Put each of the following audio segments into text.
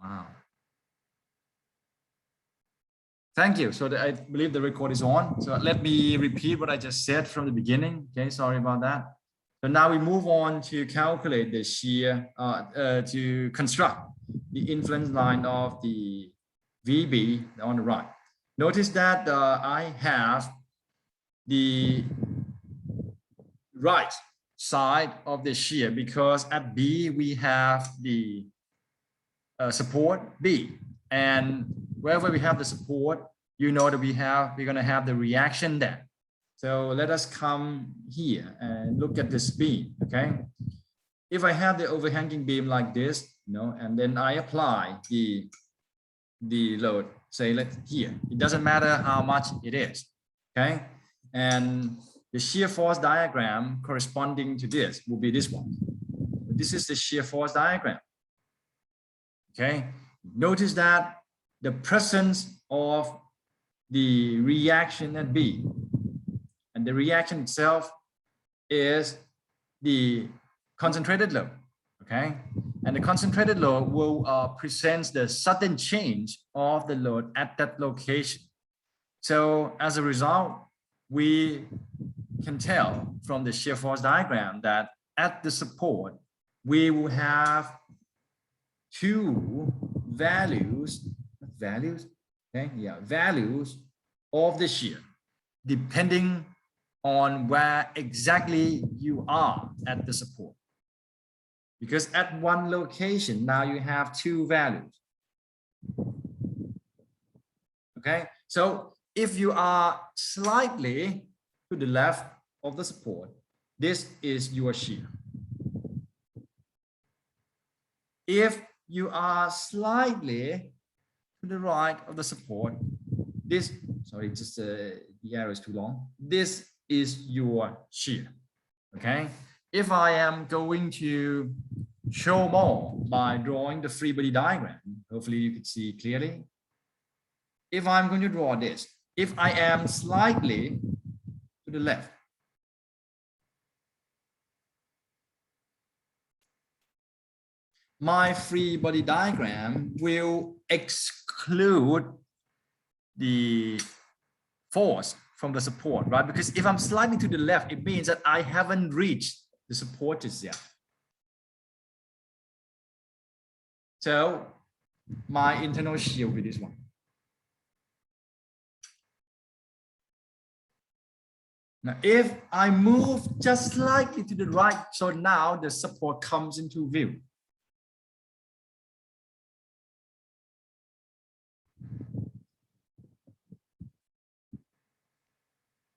Wow. Thank you. So I believe the record is on. So let me repeat what I just said from the beginning. Okay, sorry about that. So now we move on to calculate the shear, to construct the influence line of the VB on the right. Notice that I have the right side of the shear because at B we have the support B, and wherever we have the support, you know that we're going to have the reaction there. So let us come here and look at this beam. Okay, if I have the overhanging beam like this, you know, and then I apply the load, say let's here, it doesn't matter how much it is. Okay, and the shear force diagram corresponding to this will be this one. This is the shear force diagram. Okay, notice that the presence of the reaction at B, and the reaction itself is the concentrated load. Okay, and the concentrated load will present the sudden change of the load at that location. So as a result, we can tell from the shear force diagram that at the support, we will have two values of the shear, depending on where exactly you are at the support. Because at one location, now you have two values. Okay, so if you are slightly to the left of the support, this is your shear. If you are slightly to the right of the support, this, sorry, just the arrow is too long. This is your shear. Okay, if I am going to show more by drawing the free body diagram, hopefully you can see clearly. If I'm going to draw this, if I am slightly to the left, my free body diagram will exclude the force from the support, right? Because if I'm slightly to the left, it means that I haven't reached the support just yet. So my internal shear will be this one. Now, if I move just slightly to the right, so now the support comes into view.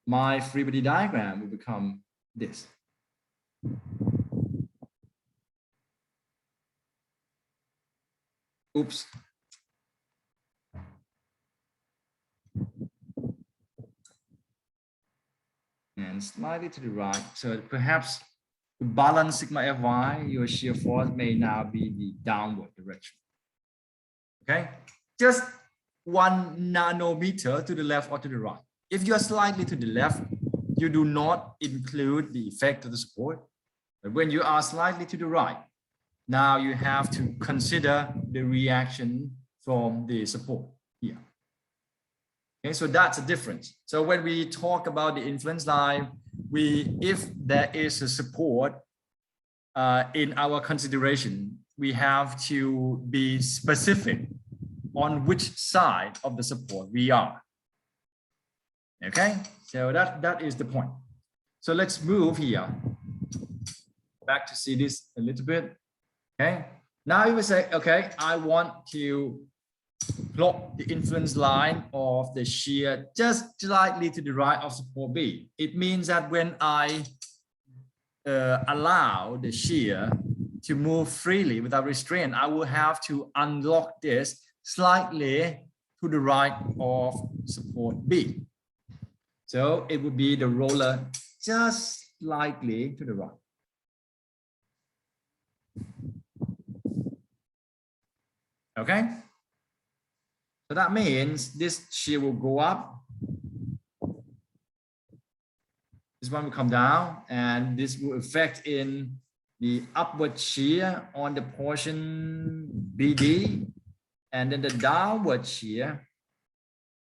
My free body diagram will become this. Oops. And slightly to the right. So perhaps to balance sigma Fy, your shear force may now be the downward direction. Okay, just 1 nanometer to the left or to the right. If you are slightly to the left, you do not include the effect of the support. But when you are slightly to the right, now you have to consider the reaction from the support here. Okay, so that's a difference. So when we talk about the influence line, if there is a support in our consideration, we have to be specific on which side of the support we are. Okay, so that is the point. So let's move here back to see this a little bit. Okay, now you will say, okay, I want to plot the influence line of the shear just slightly to the right of support B. It means that when I allow the shear to move freely without restraint, I will have to unlock this slightly to the right of support B. So it would be the roller just slightly to the right. Okay. So that means this shear will go up. This one will come down, and this will affect in the upward shear on the portion BD. and then the downward shear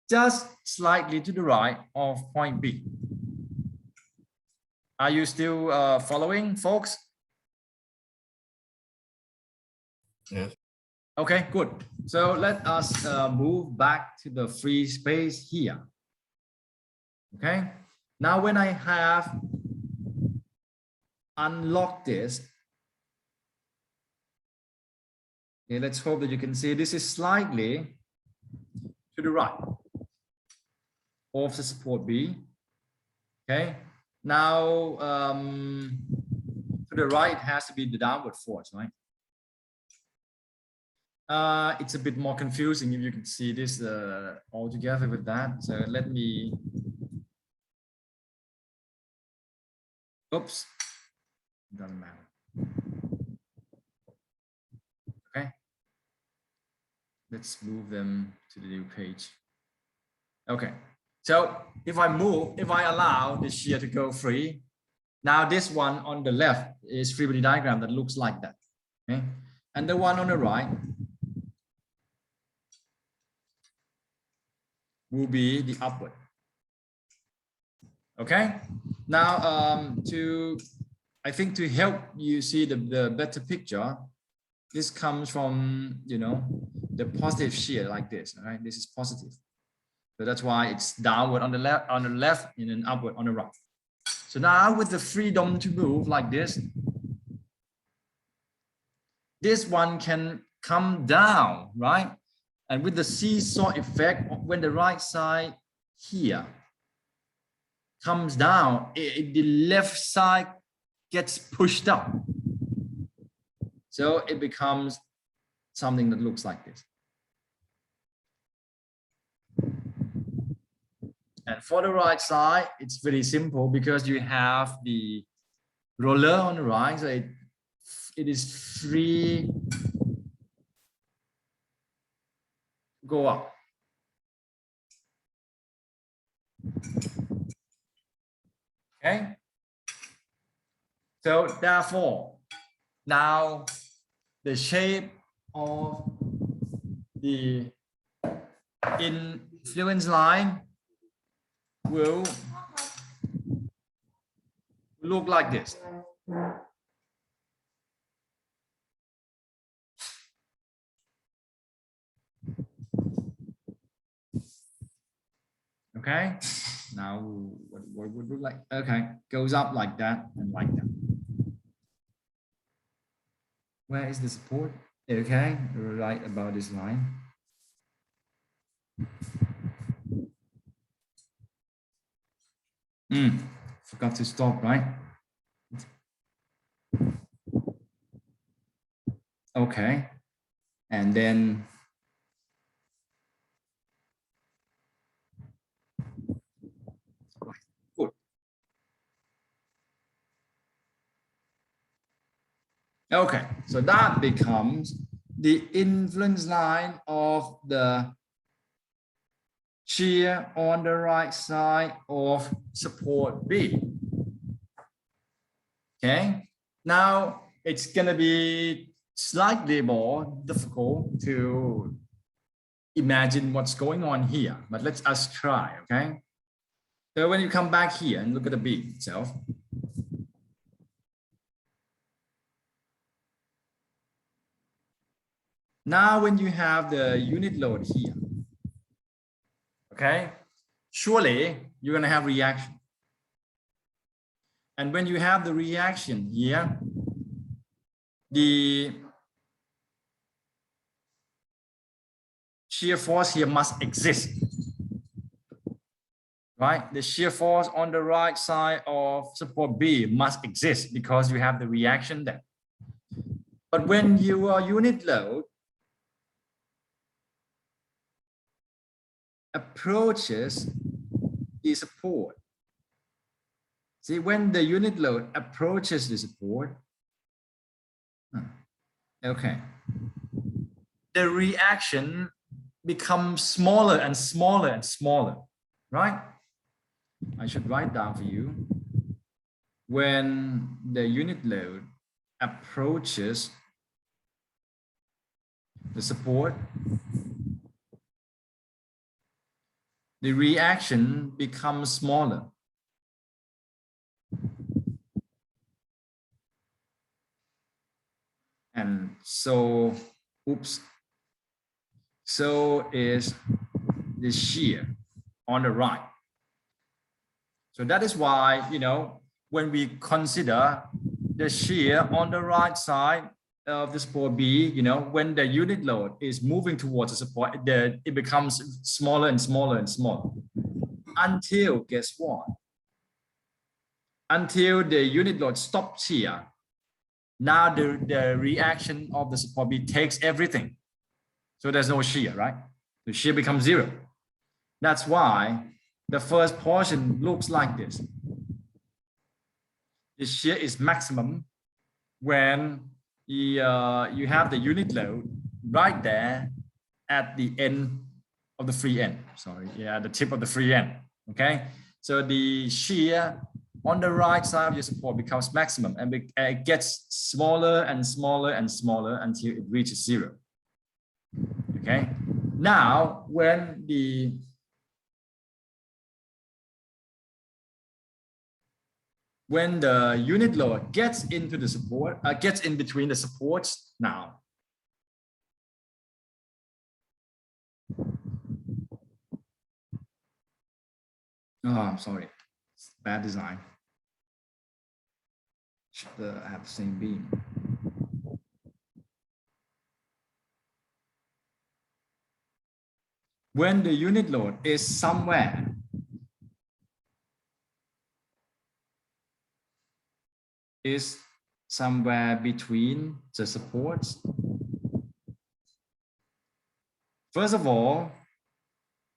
just slightly to the right of point B. Are you still following, folks? Yes. Okay, good. So let us move back to the free space here. Okay. Now when I have unlocked this, okay, let's hope that you can see this is slightly to the right of the support B. Okay. Now to the right has to be the downward force, right? It's a bit more confusing if you can see this all together with that. So let me, oops, doesn't matter. Okay, let's move them to the new page. Okay, so if I allow the shear to go free, now this one on the left is free body diagram that looks like that. Okay, and the one on the right will be the upward. Okay, now I think to help you see the better picture, this comes from, you know, the positive shear like this. All right, this is positive, so that's why it's downward on the left, and then upward on the right. So now with the freedom to move like this one can come down, right? And with the seesaw effect, when the right side here comes down, the left side gets pushed up. So it becomes something that looks like this. And for the right side, it's very simple because you have the roller on the right, so it is free to go up. Okay. So therefore, now the shape of the influence line will look like this. Okay, now what would look like? Okay, goes up like that and like that. Where is the support? Okay, right about this line. Forgot to stop, right? Okay, and then good. Okay, so that becomes the influence line of the shear on the right side of support B. Okay, now it's gonna be slightly more difficult to imagine what's going on here, but let's us try. Okay, so when you come back here and look at the B itself, now when you have the unit load here, okay, surely you're gonna have reaction. And when you have the reaction here, the shear force here must exist, right? The shear force on the right side of support B must exist because you have the reaction there. But when your unit load approaches the support, see, when the unit load approaches the support, okay, the reaction becomes smaller and smaller and smaller, right? I should write down for you. When the unit load approaches the support, the reaction becomes smaller. And so, so is the shear on the right. So that is why, you know, when we consider the shear on the right side of the support B, you know, when the unit load is moving towards the support, it becomes smaller and smaller and smaller until, guess what? Until the unit load stops here. Now the reaction of the support B takes everything. So there's no shear, right? The shear becomes 0. That's why the first portion looks like this. The shear is maximum when you have the unit load right there at the end of the free end. Sorry, yeah, the tip of the free end. Okay, so the shear on the right side of your support becomes maximum, and it gets smaller and smaller and smaller until it reaches 0. Okay, now when the unit load gets into the support, gets in between the supports now. Oh, I'm sorry, it's bad design. Should have the same beam. When the unit load is somewhere between the supports. First of all,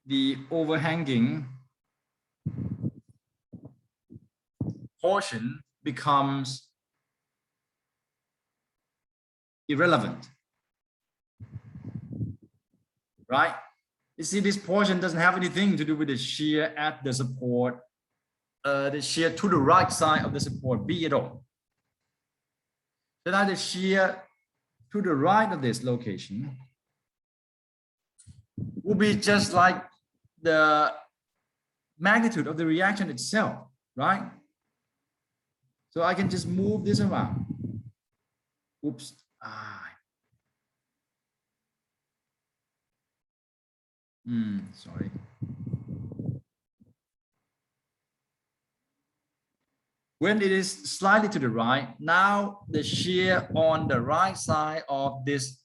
the overhanging portion becomes irrelevant, right? You see, this portion doesn't have anything to do with the shear at the support, the shear to the right side of the support B at all. So now the shear to the right of this location will be just like the magnitude of the reaction itself, right? So I can just move this around. Oops. Sorry. When it is slightly to the right, now the shear on the right side of this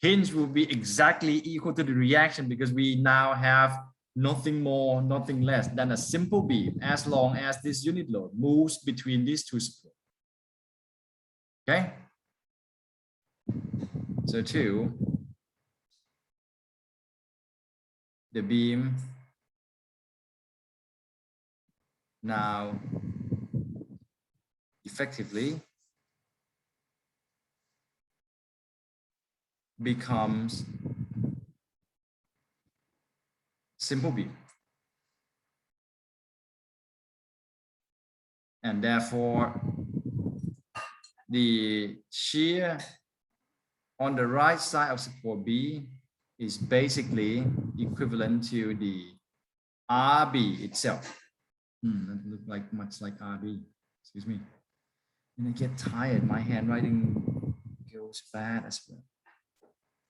hinge will be exactly equal to the reaction, because we now have nothing more, nothing less than a simple beam as long as this unit load moves between these two supports. Okay? So 2, the beam now effectively becomes simple beam. And therefore, the shear on the right side of support B is basically equivalent to the RB itself. That looks like much like RB. Excuse me. When I get tired, my handwriting goes bad as well.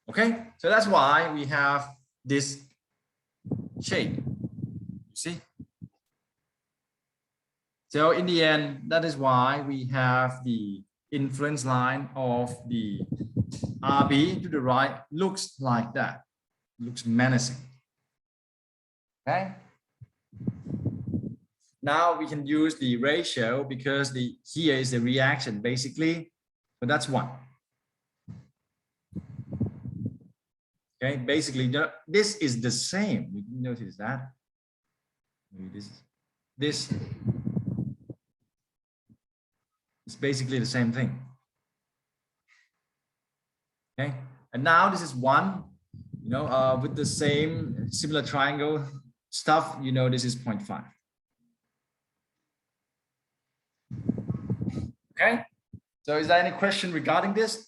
Okay, so that's why we have this shape. You see? So in the end, that is why we have the influence line of the RB to the right looks like that. Looks menacing. Okay. Now we can use the ratio because here is the reaction basically. So that's 1. Okay, basically this is the same. You can notice that. This is basically the same thing. Okay, and now this is 1. You know, with the same similar triangle stuff. You know, this is 0.5. Okay, so is there any question regarding this?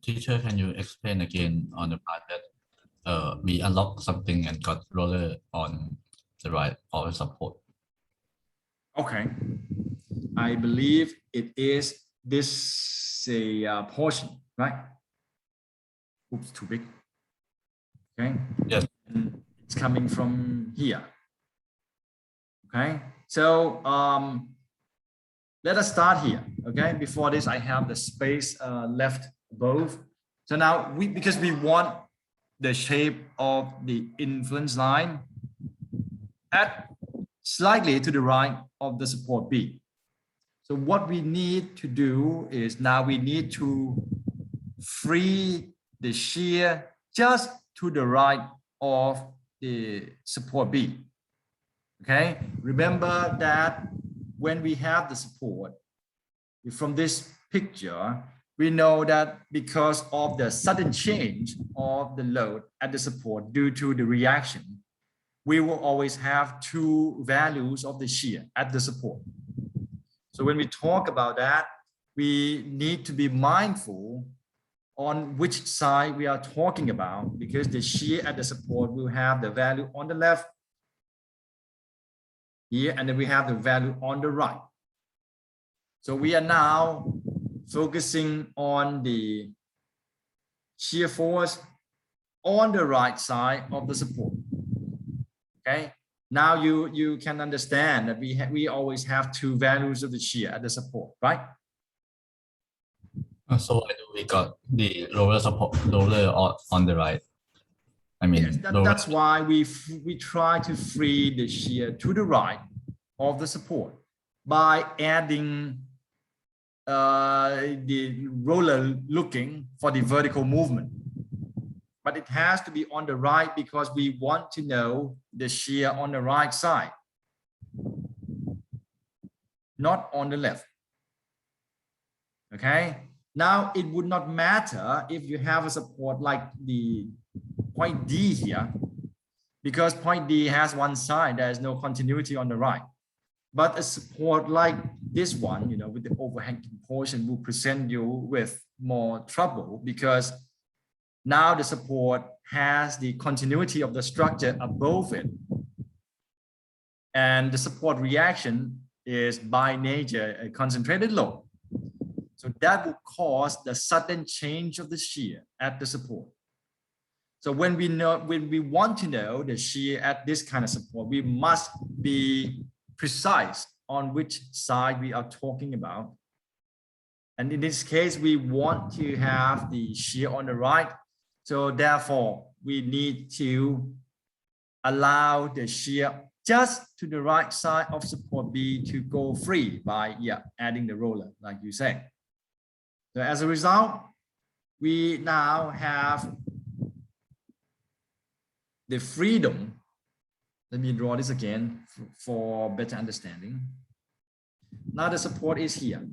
Teacher, can you explain again on the part that we unlock something and got roller on the right or support? Okay, I believe it is this portion, right? Oops, too big. Okay. Yes. And it's coming from here. Okay. So let us start here. Okay. Before this, I have the space left above. So now because we want the shape of the influence line at slightly to the right of the support B. So what we need to do is now we need to free the shear just to the right of the support B. Okay, remember that when we have the support from this picture, we know that because of the sudden change of the load at the support due to the reaction, we will always have two values of the shear at the support. So when we talk about that, we need to be mindful on which side we are talking about, because the shear at the support will have the value on the left here, and then we have the value on the right. So we are now focusing on the shear force on the right side of the support. Okay, now you can understand that we always have two values of the shear at the support, right? So why do we got the roller support roller on the right? I mean, yes, that's why we try to free the shear to the right of the support by adding the roller looking for the vertical movement. But it has to be on the right because we want to know the shear on the right side, not on the left. Okay, now it would not matter if you have a support like the point D here, because point D has one side, there is no continuity on the right. But a support like this one, you know, with the overhanging portion will present you with more trouble, because now the support has the continuity of the structure above it. And the support reaction is by nature a concentrated load. So that will cause the sudden change of the shear at the support. So when we want to know the shear at this kind of support, we must be precise on which side we are talking about. And in this case, we want to have the shear on the right. So therefore, we need to allow the shear just to the right side of support B to go free by adding the roller, like you say. So as a result, we now have the freedom. Let me draw this again for better understanding. Now the support is here.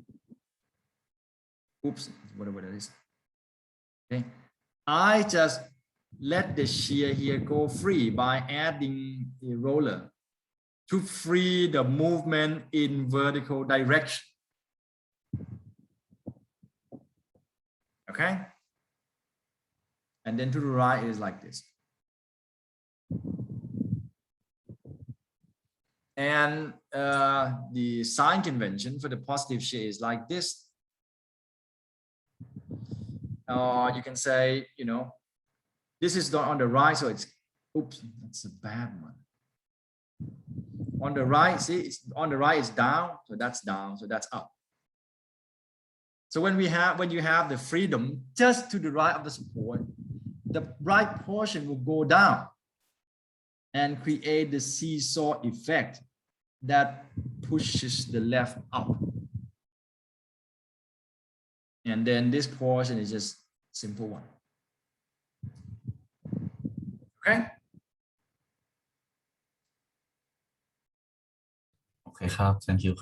Oops, whatever that is. Okay, I just let the shear here go free by adding the roller to free the movement in vertical direction. Okay, and then to the right is like this. And the sign convention for the positive shear is like this. You can say, you know, this is not on the right, so it's, oops, that's a bad one. On the right, see, it's on the right is down, so that's down, so that's up. So when you have the freedom just to the right of the support, the right portion will go down and create the seesaw effect that pushes the left up. And then this portion is just simple one. Okay. Okay, thank you.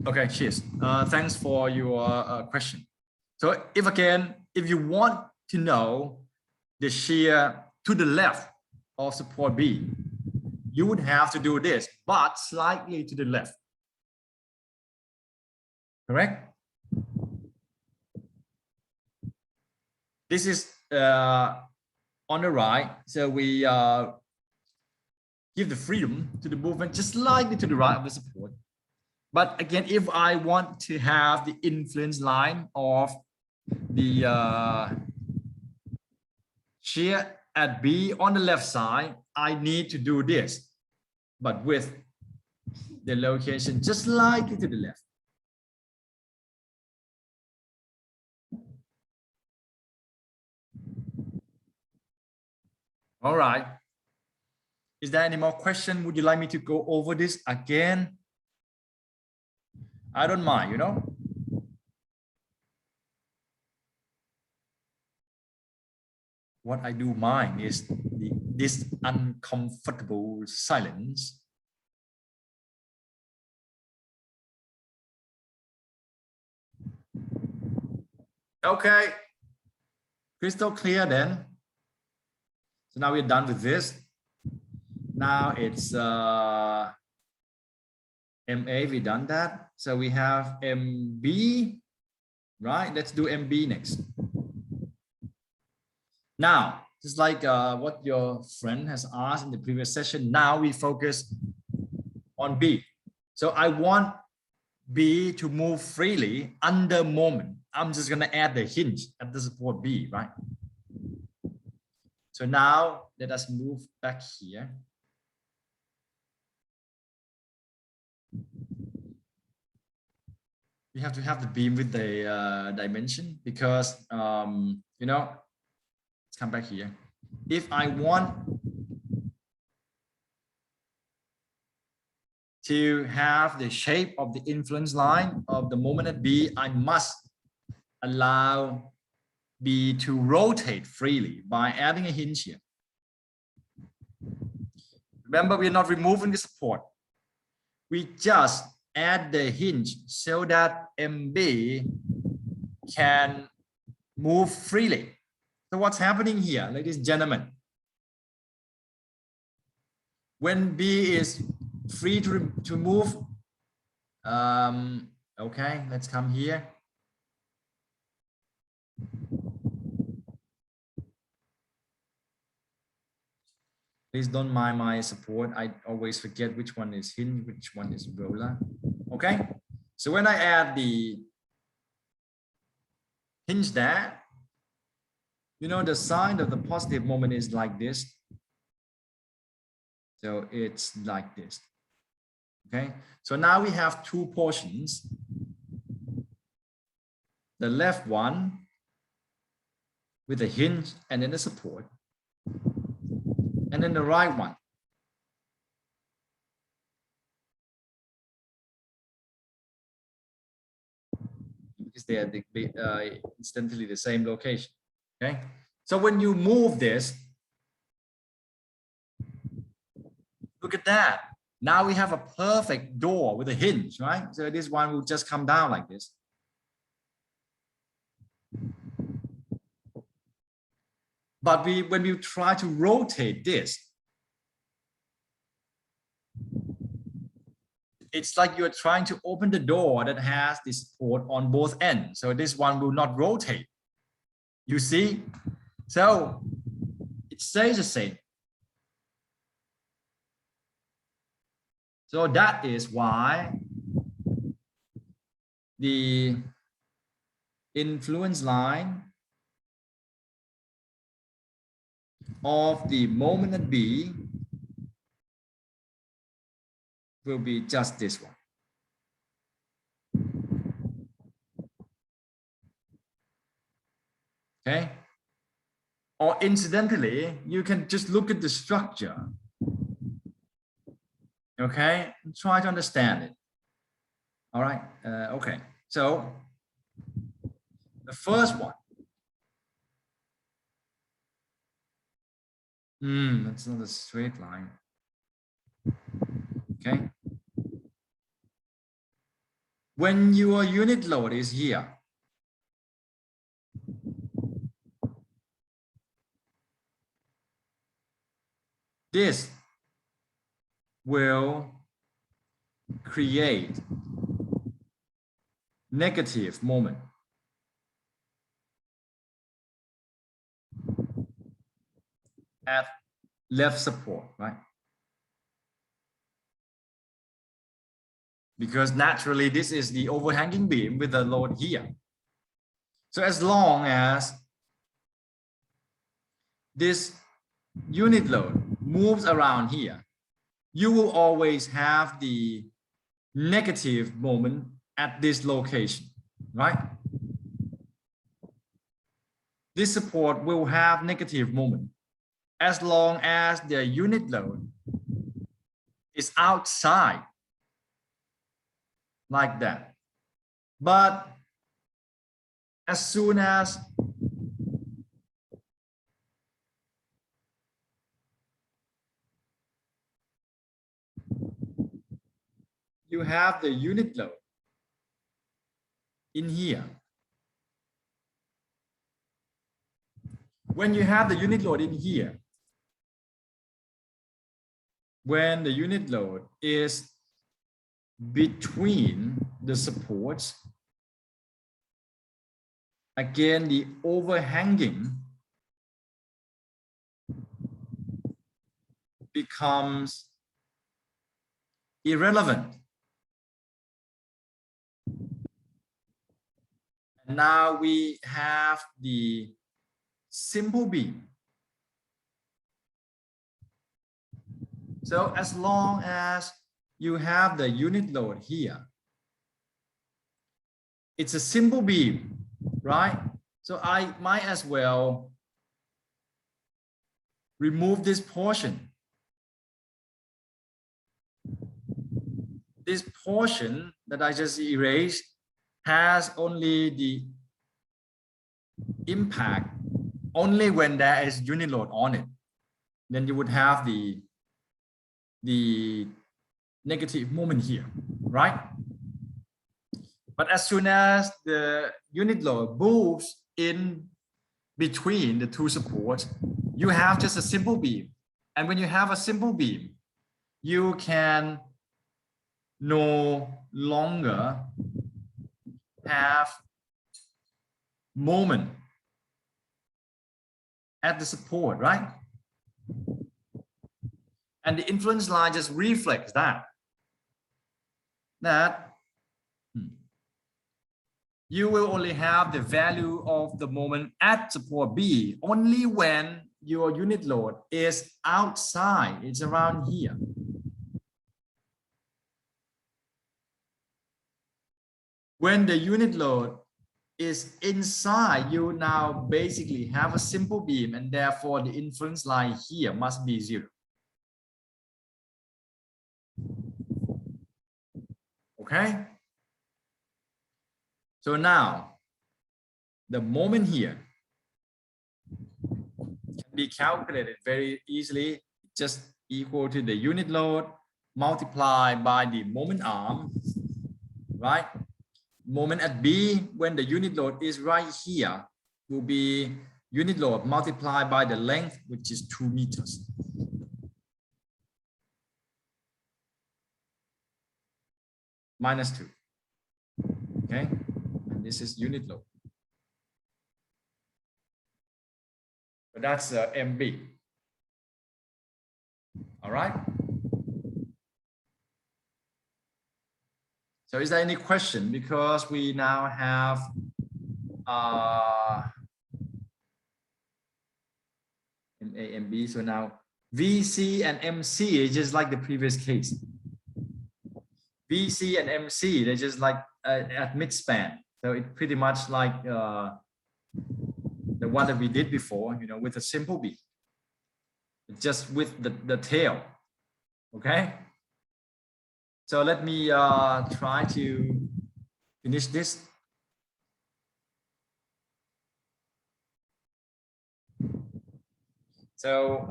Okay, cheers. Thanks for your question. So if you want to know the shear to the left of support B, you would have to do this, but slightly to the left. Correct? This is on the right. So we give the freedom to the movement just slightly to the right of the support. But again, if I want to have the influence line of the shear at B on the left side, I need to do this, but with the location just slightly to the left. All right. Is there any more question? Would you like me to go over this again? I don't mind, you know. What I do mind is this uncomfortable silence. Okay, crystal clear then. So now we're done with this. Now it's MA, we done that. So we have MB, right? Let's do MB next. Now, just like what your friend has asked in the previous session, now we focus on B. So I want B to move freely under moment. I'm just going to add the hinge at the support B, right? So now let us move back here. We have to have the beam with the dimension because, you know, let's come back here. If I want to have the shape of the influence line of the moment at B, I must allow B to rotate freely by adding a hinge here. Remember, we're not removing the support. We just add the hinge so that MB can move freely. So what's happening here, ladies and gentlemen? When B is free to move, okay, let's come here. Please don't mind my support. I always forget which one is hinge, which one is roller. Okay, so when I add the hinge there, you know, the sign of the positive moment is like this. So it's like this. Okay, so now we have two portions. The left one with the hinge and then the support. And then the right one. Because they are instantly the same location. Okay, so when you move this, look at that. Now we have a perfect door with a hinge, right? So this one will just come down like this. But when we try to rotate this, it's like you're trying to open the door that has this support on both ends. So this one will not rotate. You see? So it stays the same. So that is why the influence line of the moment at B will be just this one. Okay. Or incidentally, you can just look at the structure. Okay, and try to understand it. All right. Okay. So the first one. That's not a straight line. Okay. When your unit load is here, this will create negative moment. at left support, right? Because naturally this is the overhanging beam with the load here. So as long as this unit load moves around here, you will always have the negative moment at this location, right? This support will have negative moment as long as the unit load is outside like that. But as soon as you have the unit load in here, when you have the unit load in here, when the unit load is between the supports, again, the overhanging becomes irrelevant. And now we have the simple beam. So as long as you have the unit load here, it's a simple beam, right? So I might as well remove this portion. This portion that I just erased has only the impact only when there is unit load on it. Then you would have the negative moment here, right? But as soon as the unit load moves in between the two supports, you have just a simple beam. And when you have a simple beam, you can no longer have moment at the support, right? And the influence line just reflects that you will only have the value of the moment at support B only when your unit load is outside, it's around here. When the unit load is inside, you now basically have a simple beam, and therefore the influence line here must be 0. Okay? So now the moment here can be calculated very easily, just equal to the unit load multiplied by the moment arm, right? Moment at B when the unit load is right here will be unit load multiplied by the length, which is 2 meters. Minus 2. Okay, and this is unit load. So that's MB. All right. So is there any question? Because we now have MA, MB. So now VC and MC is just like the previous case. VC and MC, they're just like at midspan. So it's pretty much like the one that we did before, you know, with a simple beam, just with the tail. Okay. So let me try to finish this. So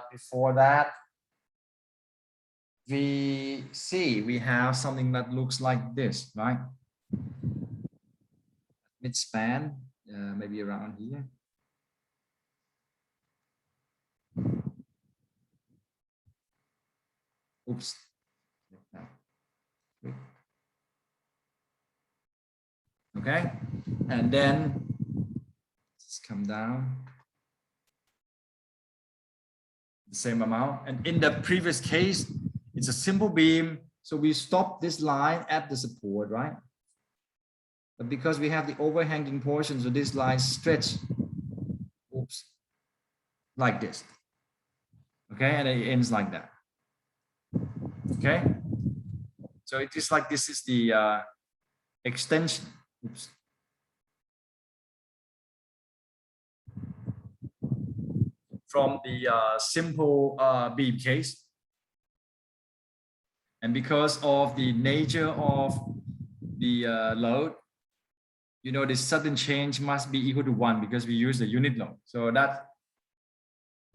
before that, we have something that looks like this, right? Midspan, maybe around here. Oops. Okay, and then just come down. the same amount. And in the previous case, it's a simple beam. So we stop this line at the support, right? But because we have the overhanging portion, so this line stretch, oops, like this. Okay, and it ends like that. Okay, so it is like this is the extension. Oops. From the simple beam case. And because of the nature of the load, you know, the sudden change must be equal to 1 because we use the unit load. So that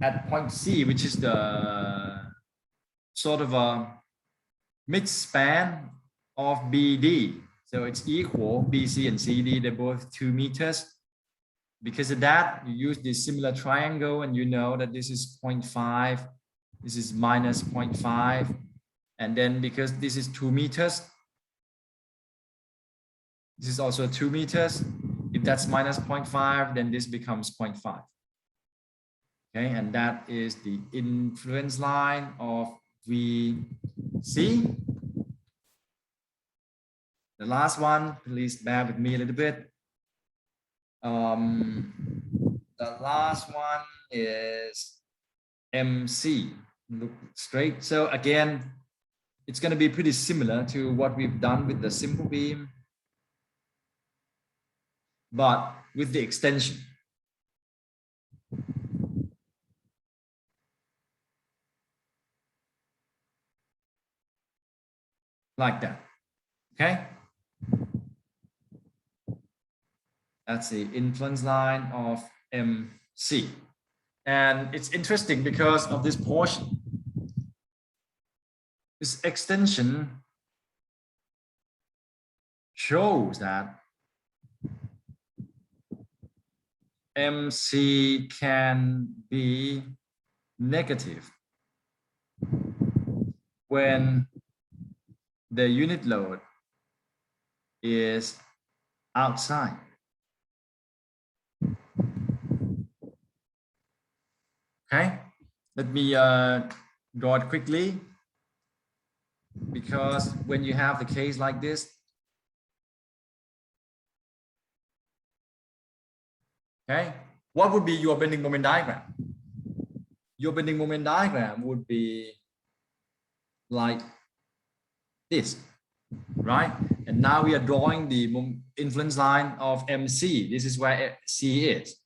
at point C, which is the sort of a mid-span of BD. So it's equal, BC and CD, they're both 2 meters. Because of that, you use this similar triangle and you know that this is 0.5, this is minus 0.5. And then because this is 2 meters, this is also 2 meters. If that's minus 0.5, then this becomes 0.5. Okay, and that is the influence line of VC. The last one, please bear with me a little bit. The last one is MC. Look straight. So again, it's going to be pretty similar to what we've done with the simple beam, but with the extension. Like that. Okay. That's the influence line of MC. And it's interesting because of this portion. This extension shows that MC can be negative when the unit load is outside. Okay, let me draw it quickly, because when you have the case like this, okay, what would be your bending moment diagram? Your bending moment diagram would be like this, right? And now we are drawing the influence line of MC. This is where C is.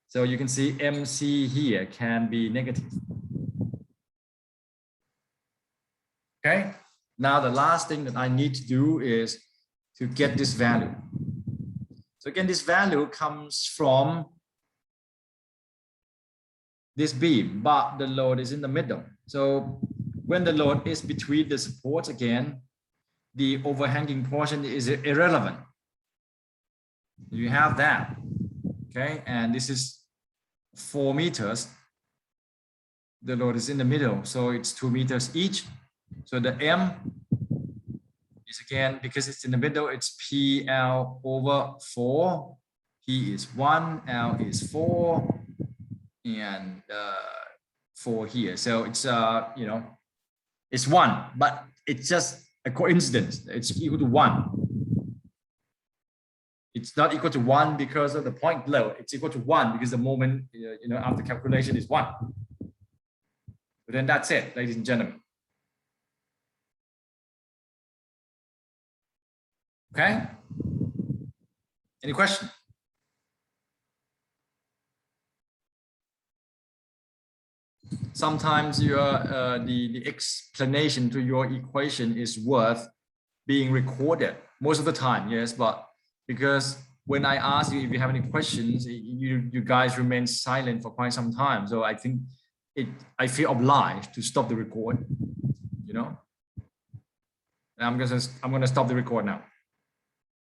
So you can see MC here can be negative. Okay, now the last thing that I need to do is to get this value. So again, this value comes from this beam, but the load is in the middle. So when the load is between the supports, again, the overhanging portion is irrelevant. You have that, okay? And this is 4 meters. The load is in the middle, so it's 2 meters each. So the M is, again, because it's in the middle, it's PL over 4. P is 1, L is 4, and 4 here. So it's, you know, it's 1, but it's just a coincidence. It's equal to 1. It's not equal to 1 because of the point load. It's equal to 1 because the moment, you know, after calculation is 1. But then that's it, ladies and gentlemen. Okay. Any question? Sometimes your the explanation to your equation is worth being recorded most of the time, yes, but because when I ask you if you have any questions, you guys remain silent for quite some time. So I think I feel obliged to stop the record, you know. And I'm gonna stop the record now.